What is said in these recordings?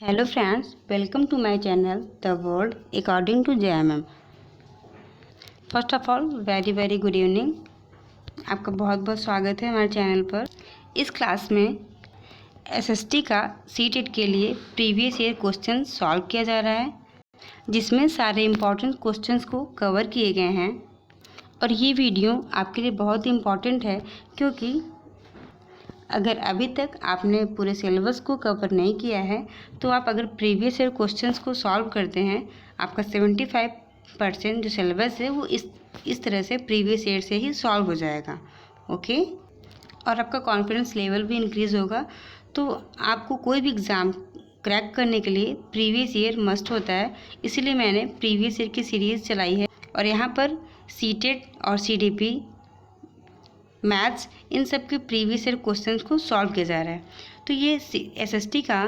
Hello friends, welcome to my channel The World According to JMM। First of all very good evening. आपका बहुत बहुत स्वागत है हमारे चैनल पर। इस क्लास में एसएसटी का सीटेट के लिए प्रीवियस ईयर क्वेश्चन सॉल्व किया जा रहा है, जिसमें सारे इम्पॉर्टेंट क्वेश्चंस को कवर किए गए हैं। और ये वीडियो आपके लिए बहुत इम्पॉर्टेंट है, क्योंकि अगर अभी तक आपने पूरे सिलेबस को कवर नहीं किया है तो आप अगर प्रीवियस ईयर क्वेश्चंस को सॉल्व करते हैं, आपका 75% जो सिलेबस है वो इस तरह से प्रीवियस ईयर से ही सॉल्व हो जाएगा। ओके, और आपका कॉन्फिडेंस लेवल भी इंक्रीज़ होगा। तो आपको कोई भी एग्ज़ाम क्रैक करने के लिए प्रीवियस ईयर मस्ट होता है, इसीलिए मैंने प्रीवियस ईयर की सीरीज़ चलाई है। और यहाँ पर सीटेट और सीडीपी, मैथ्स, इन सब के प्रीवियस ईयर क्वेश्चंस को सॉल्व किया जा रहा है। तो ये एसएसटी का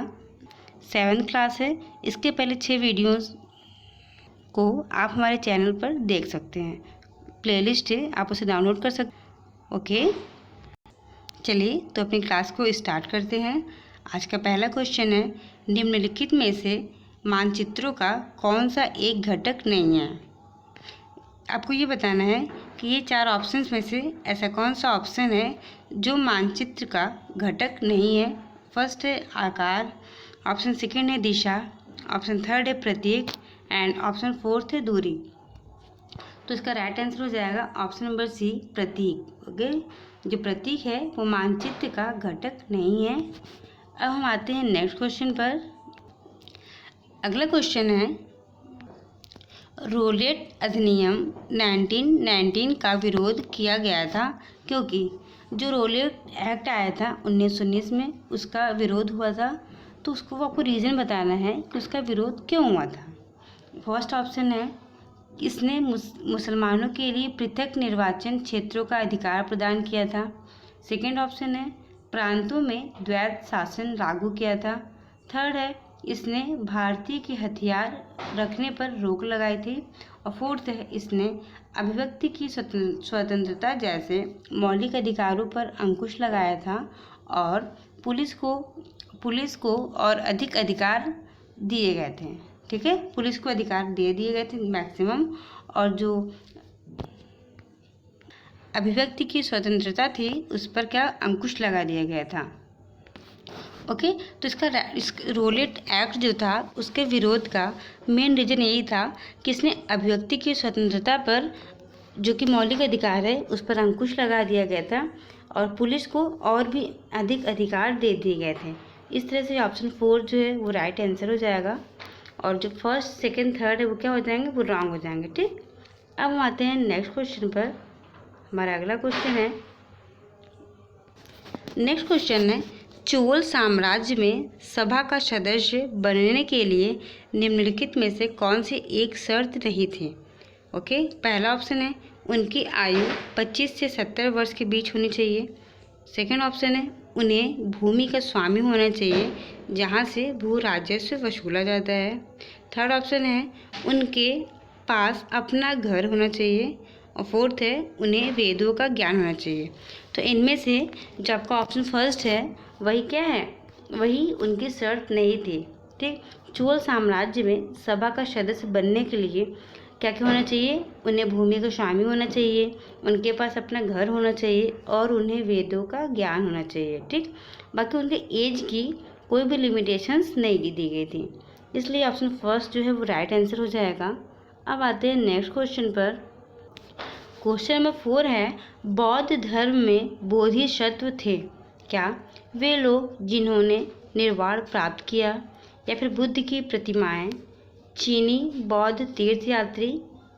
7th क्लास है। इसके पहले 6 वीडियोस को आप हमारे चैनल पर देख सकते हैं, प्लेलिस्ट है, आप उसे डाउनलोड कर सकते। ओके, चलिए तो अपनी क्लास को स्टार्ट करते हैं। आज का पहला क्वेश्चन है, निम्नलिखित में से मानचित्रों का कौन सा एक घटक नहीं है। आपको ये बताना है कि ये 4 ऑप्शंस में से ऐसा कौन सा ऑप्शन है जो मानचित्र का घटक नहीं है। फर्स्ट है आकार, ऑप्शन सेकंड है दिशा, ऑप्शन थर्ड है प्रतीक एंड ऑप्शन फोर्थ है दूरी। तो इसका राइट आंसर हो जाएगा ऑप्शन नंबर सी, प्रतीक। ओके, जो प्रतीक है वो मानचित्र का घटक नहीं है। अब हम आते हैं नेक्स्ट क्वेश्चन पर। अगला क्वेश्चन है, रोलेट अधिनियम 1919 का विरोध किया गया था, क्योंकि जो रोलेट एक्ट आया था 1919 में, उसका विरोध हुआ था। तो उसको आपको रीज़न बताना है कि उसका विरोध क्यों हुआ था। फर्स्ट ऑप्शन है, इसने मुसलमानों के लिए पृथक निर्वाचन क्षेत्रों का अधिकार प्रदान किया था। सेकेंड ऑप्शन है, प्रांतों में द्वैत शासन लागू किया था। थर्ड है, इसने भारतीय के हथियार रखने पर रोक लगाई थी। और फोर्थ है, इसने अभिव्यक्ति की स्वतंत्रता जैसे मौलिक अधिकारों पर अंकुश लगाया था और पुलिस को और अधिक अधिकार दिए गए थे। ठीक है, पुलिस को अधिकार दे दिए गए थे मैक्सिमम, और जो अभिव्यक्ति की स्वतंत्रता थी उस पर क्या अंकुश लगा दिया गया था। ओके, तो इस रोलेट एक्ट जो था उसके विरोध का मेन रीज़न यही था कि इसने अभिव्यक्ति की स्वतंत्रता पर, जो कि मौलिक अधिकार है, उस पर अंकुश लगा दिया गया था और पुलिस को और भी अधिक अधिकार दे दिए गए थे। इस तरह से ऑप्शन 4 जो है वो राइट आंसर हो जाएगा, और जो फर्स्ट सेकेंड थर्ड है वो क्या हो जाएंगे, वो रॉन्ग हो जाएंगे। ठीक, अब हम आते हैं नेक्स्ट क्वेश्चन पर। हमारा अगला क्वेश्चन है, नेक्स्ट क्वेश्चन है, चोल साम्राज्य में सभा का सदस्य बनने के लिए निम्नलिखित में से कौन सी एक शर्त नहीं थी। ओके, पहला ऑप्शन है, उनकी आयु 25 से 70 वर्ष के बीच होनी चाहिए। सेकंड ऑप्शन है, उन्हें भूमि का स्वामी होना चाहिए जहां से भू राजस्व वसूला जाता है। थर्ड ऑप्शन है, उनके पास अपना घर होना चाहिए। और फोर्थ है, उन्हें वेदों का ज्ञान होना चाहिए। तो इनमें से जो आपका ऑप्शन फर्स्ट है वही क्या है, वही उनकी शर्त नहीं थी। ठीक, चोल साम्राज्य में सभा का सदस्य बनने के लिए क्या क्या होना चाहिए, उन्हें भूमि का स्वामी होना चाहिए, उनके पास अपना घर होना चाहिए और उन्हें वेदों का ज्ञान होना चाहिए। ठीक, बाकी उनके एज की कोई भी लिमिटेशंस नहीं दी गई थी, इसलिए ऑप्शन फर्स्ट जो है वो राइट आंसर हो जाएगा। अब आते हैं नेक्स्ट क्वेश्चन पर। क्वेश्चन नंबर 4 है, बौद्ध धर्म में बोधिसत्व थे क्या? वे लोग जिन्होंने निर्वाण प्राप्त किया, या फिर बुद्ध की प्रतिमाएं, चीनी बौद्ध तीर्थयात्री,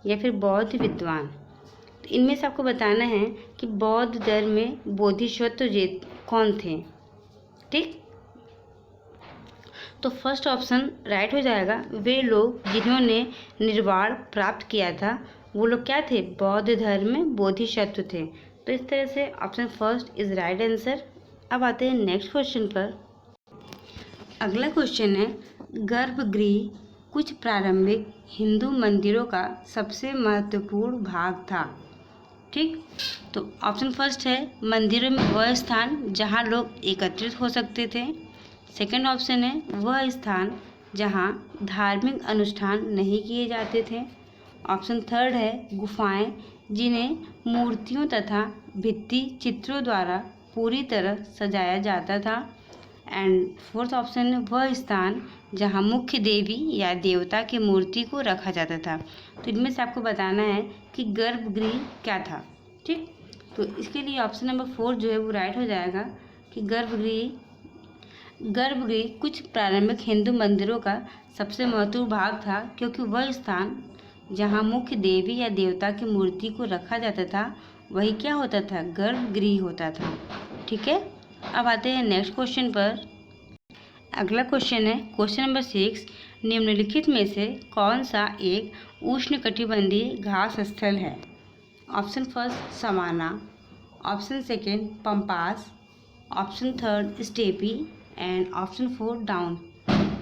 या फिर बौद्ध विद्वान। तो इनमें से आपको बताना है कि बौद्ध धर्म में बोधिसत्व कौन थे। ठीक, तो फर्स्ट ऑप्शन राइट हो जाएगा, वे लोग जिन्होंने निर्वाण प्राप्त किया था वो लोग क्या थे, बौद्ध धर्म में बोधिसत्व थे। तो इस तरह से option first is right answer. अब आते हैं नेक्स्ट क्वेश्चन पर। अगला क्वेश्चन है, गर्भगृह कुछ प्रारंभिक हिंदू मंदिरों का सबसे महत्वपूर्ण भाग था। ठीक, तो ऑप्शन फर्स्ट है, मंदिरों में वह स्थान जहां लोग एकत्रित हो सकते थे। सेकंड ऑप्शन है वह स्थान जहाँ धार्मिक अनुष्ठान नहीं किए जाते थे। ऑप्शन थर्ड है गुफाएं जिन्हें मूर्तियों तथा भित्ति चित्रों द्वारा पूरी तरह सजाया जाता था। एंड फोर्थ ऑप्शन है वह स्थान जहाँ मुख्य देवी या देवता की मूर्ति को रखा जाता था। तो इनमें से आपको बताना है कि गर्भगृह क्या था। ठीक, तो इसके लिए ऑप्शन नंबर 4 जो है वो राइट हो जाएगा कि गर्भगृह कुछ प्रारंभिक हिंदू मंदिरों का सबसे महत्वपूर्ण भाग था, क्योंकि वह स्थान जहाँ मुख्य देवी या देवता की मूर्ति को रखा जाता था वही क्या होता था, गर्भगृह होता था। ठीक है, अब आते हैं नेक्स्ट क्वेश्चन पर। अगला क्वेश्चन है क्वेश्चन नंबर 6, निम्नलिखित में से कौन सा एक उष्णकटिबंधीय घास स्थल है। Option first savanna, option second pampas, option third steppe and option 4 down.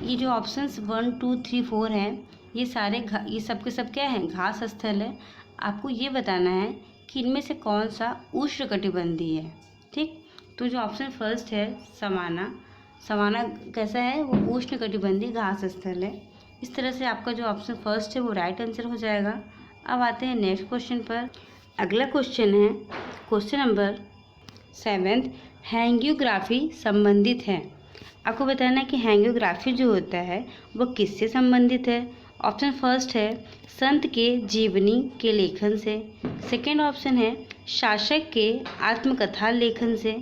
ये जो ऑप्शंस 1, 2, 3, 4 हैं ये सब के सब क्या हैं, घास स्थल है। आपको ये बताना है कि इनमें से कौन सा उष्णकटिबंधीय है। ठीक, तो जो ऑप्शन फर्स्ट है सवाना कैसा है, वो उष्णकटिबंधीय घास स्थल है। इस तरह से आपका जो ऑप्शन फर्स्ट है वो राइट आंसर हो जाएगा। अब आते हैं नेक्स्ट क्वेश्चन पर। अगला क्वेश्चन है क्वेश्चन नंबर 7, हैंगियोग्राफी संबंधित है। आपको बताना है कि हैंगियोग्राफी जो होता है वो किससे संबंधित है। ऑप्शन फर्स्ट है संत के जीवनी के लेखन से, सेकेंड ऑप्शन है शासक के आत्मकथा लेखन से,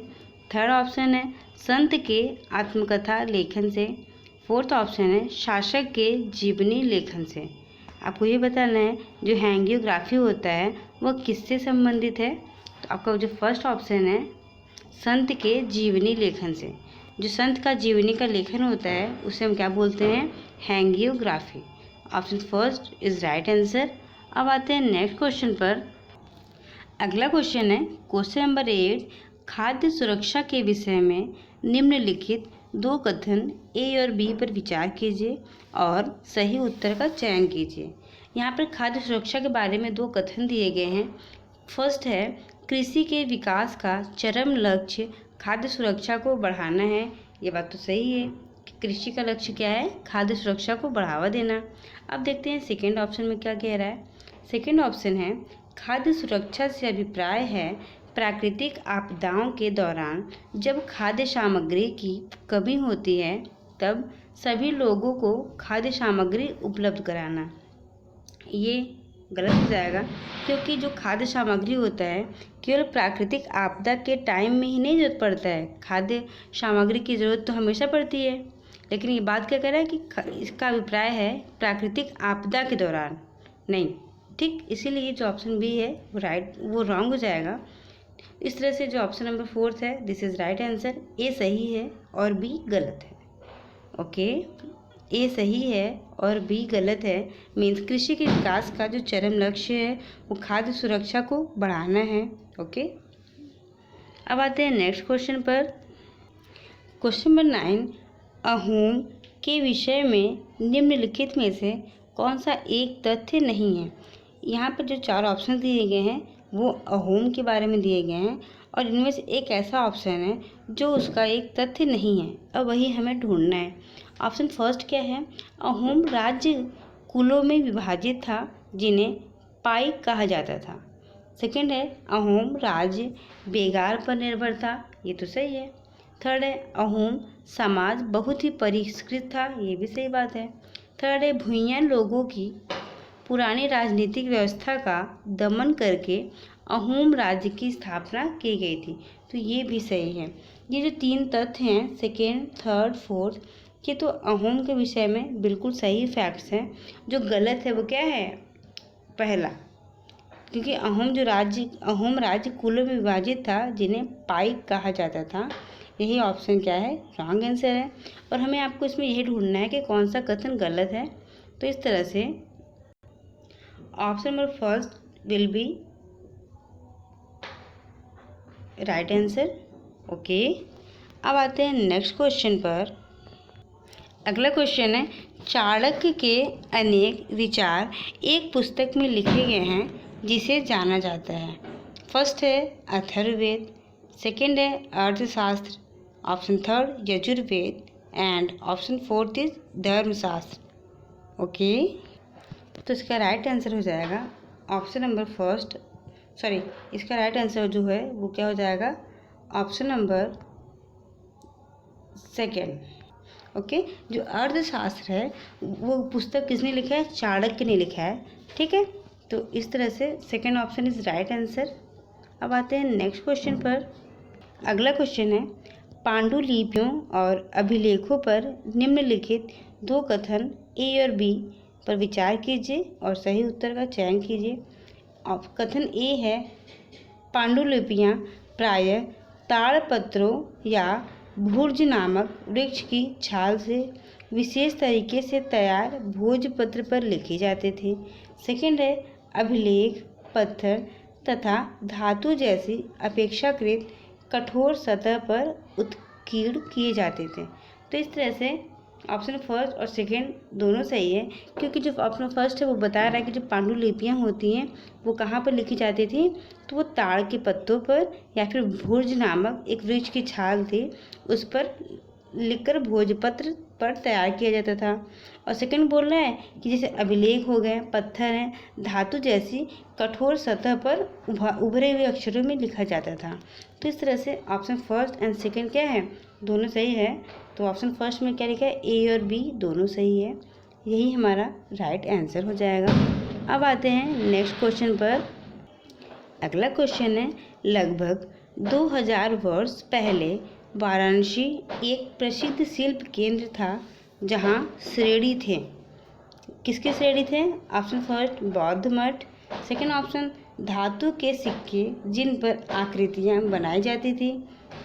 थर्ड ऑप्शन है संत के आत्मकथा लेखन से, फोर्थ ऑप्शन है शासक के जीवनी लेखन से। आपको ये बताना है जो हैंगियोग्राफी होता है वह किससे संबंधित है। तो आपका जो फर्स्ट ऑप्शन है संत के जीवनी लेखन से। जो संत का जीवनी का लेखन होता है उसे हम क्या बोलते हैं, hagiography. Option first is right answer. अब आते हैं नेक्स्ट क्वेश्चन पर। अगला क्वेश्चन है क्वेश्चन नंबर 8, खाद्य सुरक्षा के विषय में निम्नलिखित 2 कथन ए और बी पर विचार कीजिए और सही उत्तर का चयन कीजिए। यहाँ पर खाद्य सुरक्षा के बारे में 2 कथन दिए गए हैं। फर्स्ट है कृषि के विकास का चरम लक्ष्य खाद्य सुरक्षा को बढ़ाना है। ये बात तो सही है कि कृषि का लक्ष्य क्या है, खाद्य सुरक्षा को बढ़ावा देना। अब देखते हैं सेकेंड ऑप्शन में क्या कह रहा है। सेकेंड ऑप्शन है खाद्य सुरक्षा से अभिप्राय है प्राकृतिक आपदाओं के दौरान जब खाद्य सामग्री की कमी होती है तब सभी लोगों को खाद्य सामग्री उपलब्ध कराना। ये गलत हो जाएगा, क्योंकि जो खाद्य सामग्री होता है केवल प्राकृतिक आपदा के टाइम में ही नहीं जरूरत पड़ता है। खाद्य सामग्री की ज़रूरत तो हमेशा पड़ती है, लेकिन ये बात क्या कर रहा है कि इसका अभिप्राय है प्राकृतिक आपदा के दौरान नहीं। ठीक, इसीलिए जो ऑप्शन बी है वो रॉन्ग हो जाएगा। इस तरह से जो ऑप्शन नंबर 4 है दिस इज़ राइट आंसर। ए सही है और बी गलत है। ओके, ए सही है और बी गलत है। मीन्स कृषि के विकास का जो चरम लक्ष्य है वो खाद्य सुरक्षा को बढ़ाना है। ओके, अब आते हैं नेक्स्ट क्वेश्चन पर। क्वेश्चन नंबर 9, अहोम के विषय में निम्नलिखित में से कौन सा एक तथ्य नहीं है। यहाँ पर जो 4 ऑप्शन दिए गए हैं वो अहोम के बारे में दिए गए हैं और इनमें से एक ऐसा ऑप्शन है जो उसका एक तथ्य नहीं है। अब वही हमें ढूंढना है। ऑप्शन फर्स्ट क्या है, अहोम राज्य कुलों में विभाजित था जिन्हें पाइक कहा जाता था। सेकंड है अहोम राज्य बेगार पर निर्भर था। ये तो सही है। थर्ड है अहोम समाज बहुत ही परिष्कृत था। ये भी सही बात है। थर्ड है भूइयां लोगों की पुरानी राजनीतिक व्यवस्था का दमन करके अहोम राज्य की स्थापना की गई थी। तो ये भी सही है। ये जो 3 तथ्य हैं सेकेंड, थर्ड, फोर्थ, ये तो अहोम के विषय में बिल्कुल सही फैक्ट्स हैं। जो गलत है वो क्या है, पहला, क्योंकि अहोम राज्य कुलों में विभाजित था जिन्हें पाइक कहा जाता था। यही ऑप्शन क्या है, रॉन्ग आंसर है। और हमें आपको इसमें यही ढूंढना है कि कौन सा कथन गलत है। तो इस तरह से option number first will be right answer. Okay, अब आते हैं नेक्स्ट क्वेश्चन पर। अगला क्वेश्चन है चाणक्य के अनेक विचार एक पुस्तक में लिखे गए हैं जिसे जाना जाता है। फर्स्ट है अथर्ववेद, सेकंड है अर्थशास्त्र, option third Yajurveda, and option fourth is धर्मशास्त्र। ओके, तो इसका राइट आंसर हो जाएगा ऑप्शन नंबर फर्स्ट, सॉरी इसका राइट आंसर जो है वो क्या हो जाएगा, ऑप्शन नंबर सेकेंड। ओके, जो अर्थशास्त्र है वो पुस्तक किसने लिखा है, चाणक्य ने लिखा है। ठीक है, तो इस तरह से second option is right answer. अब आते हैं नेक्स्ट क्वेश्चन पर। अगला क्वेश्चन है, पांडुलिपियों और अभिलेखों पर निम्नलिखित दो कथन ए और बी पर विचार कीजिए और सही उत्तर का चयन कीजिए। कथन ए है, पांडुलिपियाँ प्रायः ताड़पत्रों या भुर्ज नामक वृक्ष की छाल से विशेष तरीके से तैयार भोजपत्र पर लिखे जाते थे। सेकंड है, अभिलेख पत्थर तथा धातु जैसी अपेक्षाकृत कठोर सतह पर उत्कीर्ण किए जाते थे। तो इस तरह से ऑप्शन फर्स्ट और सेकंड दोनों सही है, क्योंकि जो ऑप्शन फर्स्ट है वो बता रहा है कि जो पांडुलिपियाँ होती हैं वो कहाँ पर लिखी जाती थी, तो वो ताड़ के पत्तों पर या फिर भुर्ज नामक एक वृक्ष की छाल थी उस पर लिखकर भोजपत्र पर तैयार किया जाता था। और सेकंड बोल रहा है कि जैसे अभिलेख हो गए, पत्थर हैं, धातु जैसी कठोर सतह पर उभरे हुए अक्षरों में लिखा जाता था। तो इस तरह से ऑप्शन फर्स्ट एंड सेकंड क्या है, दोनों सही है। तो ऑप्शन फर्स्ट में क्या लिखा है, ए और बी दोनों सही है, यही हमारा राइट आंसर हो जाएगा। अब आते हैं नेक्स्ट क्वेश्चन पर। अगला क्वेश्चन है, लगभग 2000 वर्ष पहले वाराणसी एक प्रसिद्ध शिल्प केंद्र था जहां श्रेणी थे। किसके श्रेणी थे, ऑप्शन फर्स्ट बौद्ध मठ, सेकंड ऑप्शन धातु के सिक्के जिन पर आकृतियां बनाई जाती थी,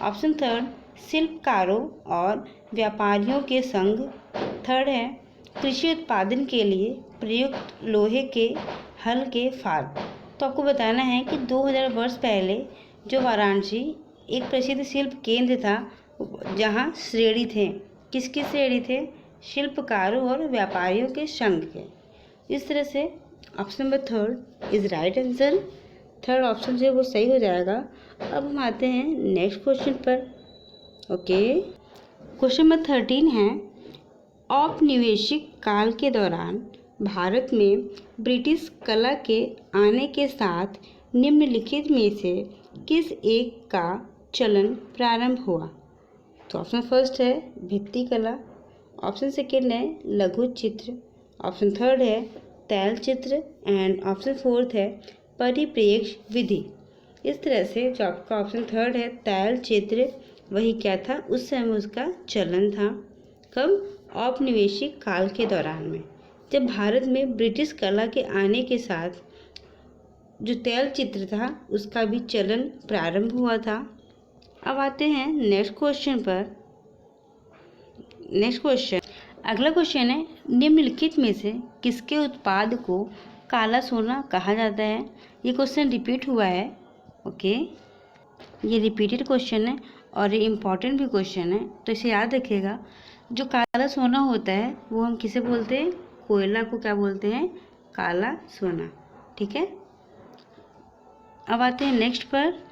ऑप्शन थर्ड शिल्पकारों और व्यापारियों के संघ, थर्ड है कृषि उत्पादन के लिए प्रयुक्त लोहे के हल के फार। तो आपको बताना है कि 2000 वर्ष पहले जो वाराणसी एक प्रसिद्ध शिल्प केंद्र था जहां श्रेणी थे, किसकी श्रेणी थे, शिल्पकारों और व्यापारियों के संघ के। इस तरह से option number third is right answer, third option जो है वो सही हो जाएगा। अब हम आते हैं नेक्स्ट क्वेश्चन पर। ओके, क्वेश्चन नंबर 13 है, औपनिवेशिक काल के दौरान भारत में ब्रिटिश कला के आने के साथ निम्नलिखित में से किस एक का चलन प्रारंभ हुआ। तो ऑप्शन फर्स्ट है भित्ति कला, ऑप्शन सेकेंड है लघु चित्र, ऑप्शन थर्ड है तैल चित्र एंड ऑप्शन फोर्थ है परिप्रेक्ष्य विधि। इस तरह से जो आपका ऑप्शन थर्ड है तैल चित्र, वही क्या था, उस समय उसका चलन था। कब, औपनिवेशिक काल के दौरान में, जब भारत में ब्रिटिश कला के आने के साथ जो तैल चित्र था उसका भी चलन प्रारंभ हुआ था। अब आते हैं नेक्स्ट क्वेश्चन पर। नेक्स्ट क्वेश्चन, अगला क्वेश्चन है, निम्नलिखित में से किसके उत्पाद को काला सोना कहा जाता है। ये क्वेश्चन रिपीट हुआ है। ओके, ये रिपीटेड क्वेश्चन है और ये इम्पॉर्टेंट भी क्वेश्चन है, तो इसे याद रखिएगा। जो काला सोना होता है वो हम किसे बोलते हैं, कोयला को क्या बोलते हैं, काला सोना। ठीक है, अब आते हैं नेक्स्ट पर।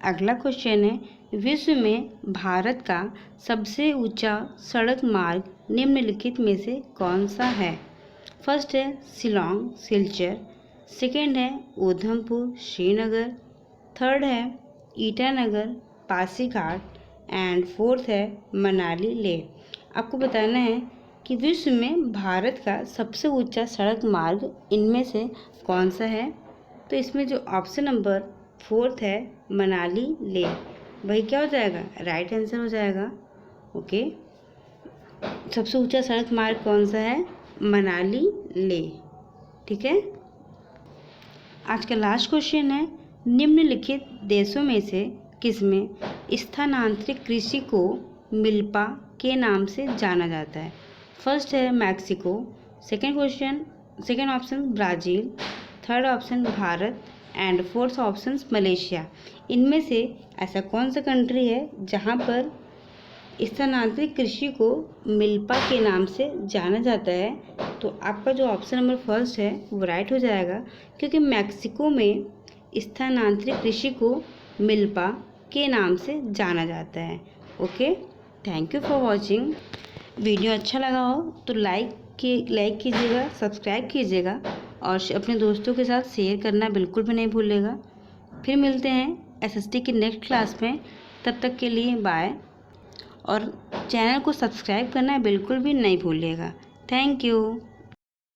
अगला क्वेश्चन है, विश्व में भारत का सबसे ऊंचा सड़क मार्ग निम्नलिखित में से कौन सा है। फर्स्ट है शिलोंग सिलचर, सेकेंड है उधमपुर श्रीनगर, थर्ड है ईटानगर पासीघाट एंड फोर्थ है मनाली लेह। आपको बताना है कि विश्व में भारत का सबसे ऊंचा सड़क मार्ग इनमें से कौन सा है। तो इसमें जो ऑप्शन नंबर फोर्थ है मनाली लेह, वही क्या हो जाएगा, राइट आंसर हो जाएगा। ओके, सबसे ऊंचा सड़क मार्ग कौन सा है, मनाली लेह। ठीक है, आज का लास्ट क्वेश्चन है, निम्नलिखित देशों में से किसमें स्थानांतरित कृषि को मिल्पा के नाम से जाना जाता है। फर्स्ट है Mexico, second option Brazil, third option Bharat and fourth option Malaysia. इनमें से ऐसा कौन सा कंट्री है जहां पर स्थानांतरित कृषि को मिल्पा के नाम से जाना जाता है। तो आपका जो ऑप्शन नंबर फर्स्ट है वो राइट हो जाएगा, क्योंकि मैक्सिको में स्थानांतरित कृषि को मिल्पा के नाम से जाना जाता है। Okay, thank you for watching. Video अच्छा लगा हो तो लाइक कीजिएगा, सब्सक्राइब कीजिएगा और अपने दोस्तों के साथ शेयर करना बिल्कुल भी नहीं भूलिएगा। फिर मिलते हैं एसएसटी की नेक्स्ट क्लास में। तब तक के लिए बाय। और चैनल को सब्सक्राइब करना बिल्कुल भी नहीं भूलिएगा। Thank you.